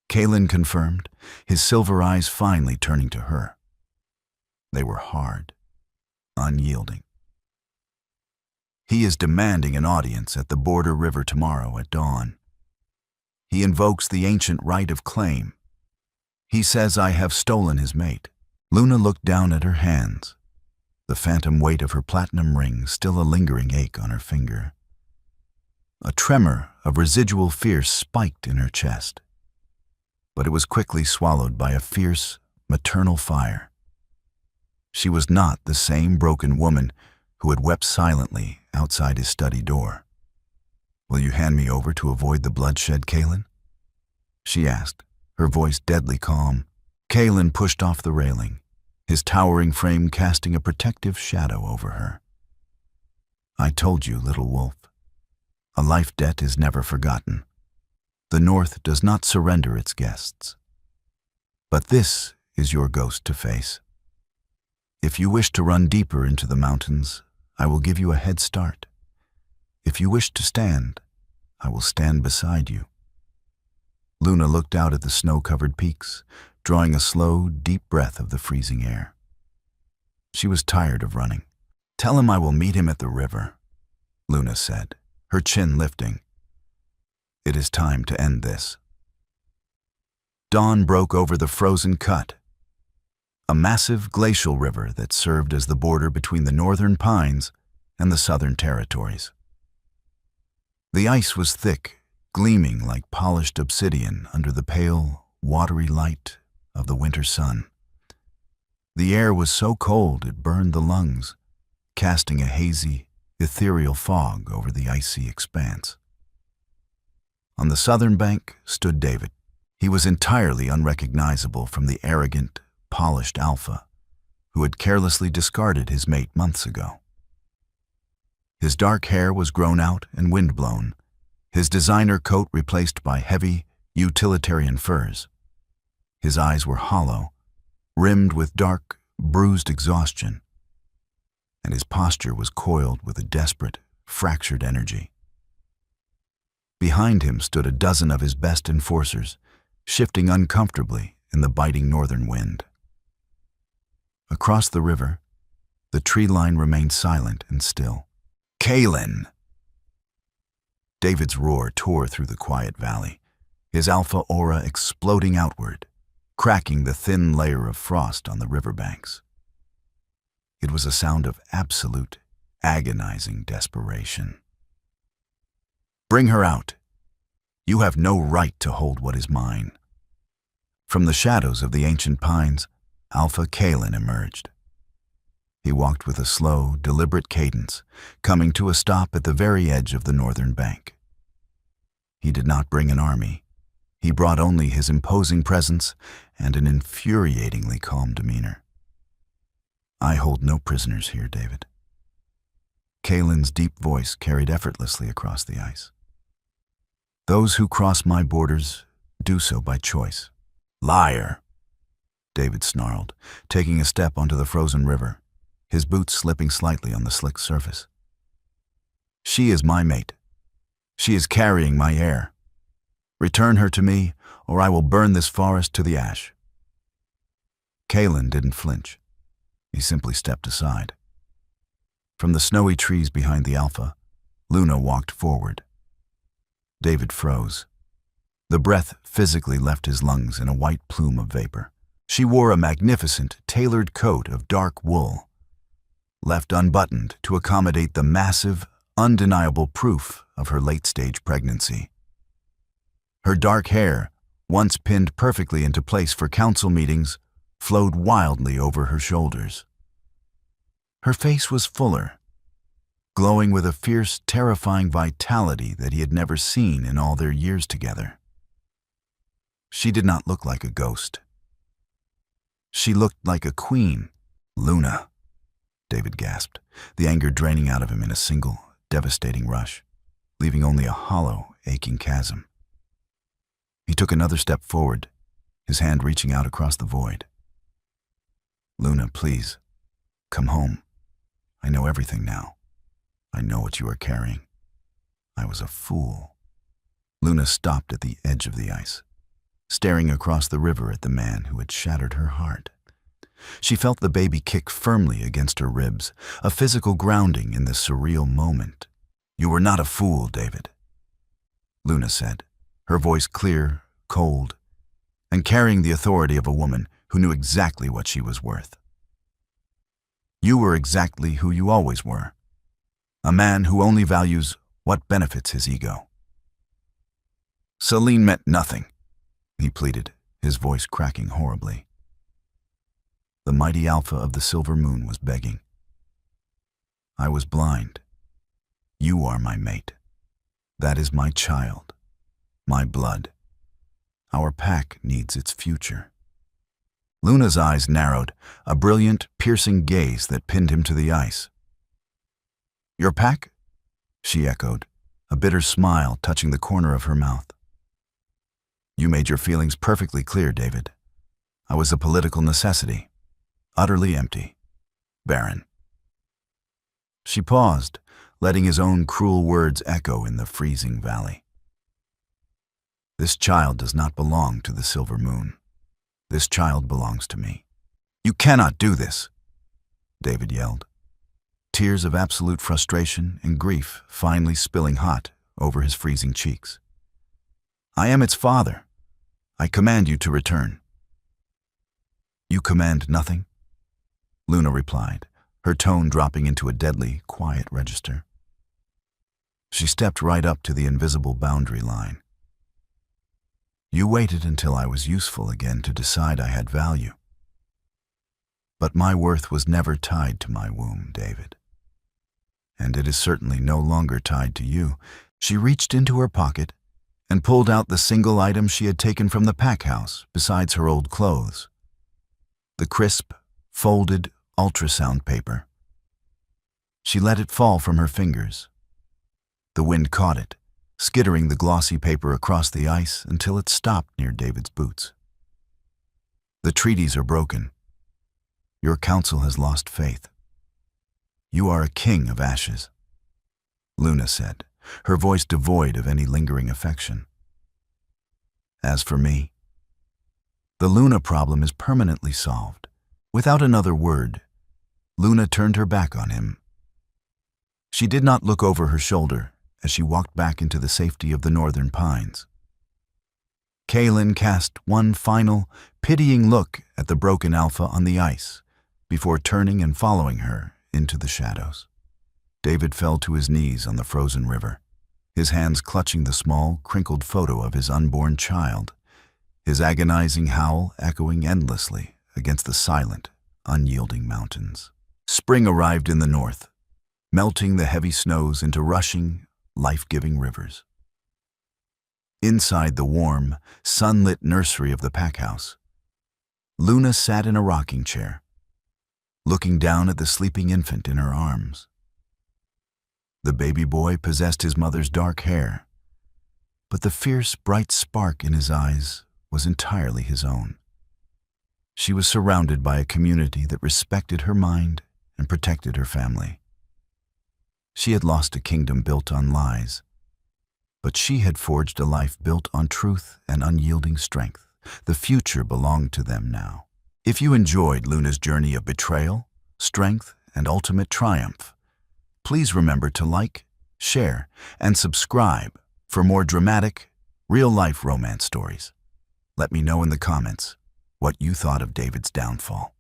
Kalen confirmed, his silver eyes finally turning to her. They were hard, unyielding. "He is demanding an audience at the border river tomorrow at dawn. He invokes the ancient right of claim. He says I have stolen his mate." Luna looked down at her hands, the phantom weight of her platinum ring still a lingering ache on her finger. A tremor of residual fear spiked in her chest, but it was quickly swallowed by a fierce, maternal fire. She was not the same broken woman who had wept silently outside his study door. "Will you hand me over to avoid the bloodshed, Kalen?" she asked, her voice deadly calm. Kalen pushed off the railing, his towering frame casting a protective shadow over her. I told you, little wolf. A life debt is never forgotten. The North does not surrender its guests. But this is your ghost to face. If you wish to run deeper into the mountains, I will give you a head start. If you wish to stand, I will stand beside you. Luna looked out at the snow-covered peaks, drawing a slow, deep breath of the freezing air. She was tired of running. Tell him I will meet him at the river, Luna said, her chin lifting. It is time to end this. Dawn broke over the frozen cut, a massive glacial river that served as the border between the northern pines and the southern territories. The ice was thick, gleaming like polished obsidian under the pale, watery light of the winter sun. The air was so cold it burned the lungs, casting a hazy, ethereal fog over the icy expanse. On the southern bank stood David. He was entirely unrecognizable from the arrogant, polished alpha who had carelessly discarded his mate months ago. His dark hair was grown out and windblown, his designer coat replaced by heavy, utilitarian furs. His eyes were hollow, rimmed with dark, bruised exhaustion, and his posture was coiled with a desperate, fractured energy. Behind him stood a dozen of his best enforcers, shifting uncomfortably in the biting northern wind. Across the river, the tree line remained silent and still. Kaelin! David's roar tore through the quiet valley, his alpha aura exploding outward, cracking the thin layer of frost on the riverbanks. It was a sound of absolute, agonizing desperation. Bring her out. You have no right to hold what is mine. From the shadows of the ancient pines, Alpha Kaelin emerged. He walked with a slow, deliberate cadence, coming to a stop at the very edge of the northern bank. He did not bring an army. He brought only his imposing presence and an infuriatingly calm demeanor. I hold no prisoners here, David. Kaelin's deep voice carried effortlessly across the ice. Those who cross my borders do so by choice. Liar! David snarled, taking a step onto the frozen river, his boots slipping slightly on the slick surface. She is my mate. She is carrying my heir. Return her to me, or I will burn this forest to the ash. Kaelin didn't flinch. He simply stepped aside. From the snowy trees behind the Alpha, Luna walked forward. David froze. The breath physically left his lungs in a white plume of vapor. She wore a magnificent, tailored coat of dark wool, left unbuttoned to accommodate the massive, undeniable proof of her late-stage pregnancy. Her dark hair, once pinned perfectly into place for council meetings, flowed wildly over her shoulders. Her face was fuller, glowing with a fierce, terrifying vitality that he had never seen in all their years together. She did not look like a ghost. She looked like a queen. Luna, David gasped, the anger draining out of him in a single, devastating rush, leaving only a hollow, aching chasm. He took another step forward, his hand reaching out across the void. Luna, please, come home. I know everything now. I know what you are carrying. I was a fool. Luna stopped at the edge of the ice, staring across the river at the man who had shattered her heart. She felt the baby kick firmly against her ribs, a physical grounding in this surreal moment. You were not a fool, David, Luna said, her voice clear, cold, and carrying the authority of a woman who knew exactly what she was worth. You were exactly who you always were, a man who only values what benefits his ego. Celine meant nothing, he pleaded, his voice cracking horribly. The mighty Alpha of the Silver Moon was begging. I was blind. You are my mate. That is my child, my blood. Our pack needs its future. Luna's eyes narrowed, a brilliant, piercing gaze that pinned him to the ice. Your pack? She echoed, a bitter smile touching the corner of her mouth. You made your feelings perfectly clear, David. I was a political necessity, utterly empty, barren. She paused, letting his own cruel words echo in the freezing valley. This child does not belong to the Silver Moon. This child belongs to me. You cannot do this, David yelled, tears of absolute frustration and grief finally spilling hot over his freezing cheeks. I am its father. I command you to return. You command nothing, Luna replied, her tone dropping into a deadly, quiet register. She stepped right up to the invisible boundary line. You waited until I was useful again to decide I had value. But my worth was never tied to my womb, David. And it is certainly no longer tied to you. She reached into her pocket and pulled out the single item she had taken from the pack house besides her old clothes. The crisp, folded ultrasound paper. She let it fall from her fingers. The wind caught it, skittering the glossy paper across the ice until it stopped near David's boots. The treaties are broken. Your council has lost faith. You are a king of ashes, Luna said, her voice devoid of any lingering affection. As for me, the Luna problem is permanently solved. Without another word, Luna turned her back on him. She did not look over her shoulder as she walked back into the safety of the northern pines. Kaelin cast one final, pitying look at the broken Alpha on the ice before turning and following her into the shadows. David fell to his knees on the frozen river, his hands clutching the small, crinkled photo of his unborn child, his agonizing howl echoing endlessly against the silent, unyielding mountains. Spring arrived in the north, melting the heavy snows into rushing, life-giving rivers. Inside the warm, sunlit nursery of the pack house, Luna sat in a rocking chair, looking down at the sleeping infant in her arms. The baby boy possessed his mother's dark hair, but the fierce, bright spark in his eyes was entirely his own. She was surrounded by a community that respected her mind and protected her family. She had lost a kingdom built on lies, but she had forged a life built on truth and unyielding strength. The future belonged to them now. If you enjoyed Luna's journey of betrayal, strength, and ultimate triumph, please remember to like, share, and subscribe for more dramatic, real-life romance stories. Let me know in the comments what you thought of David's downfall.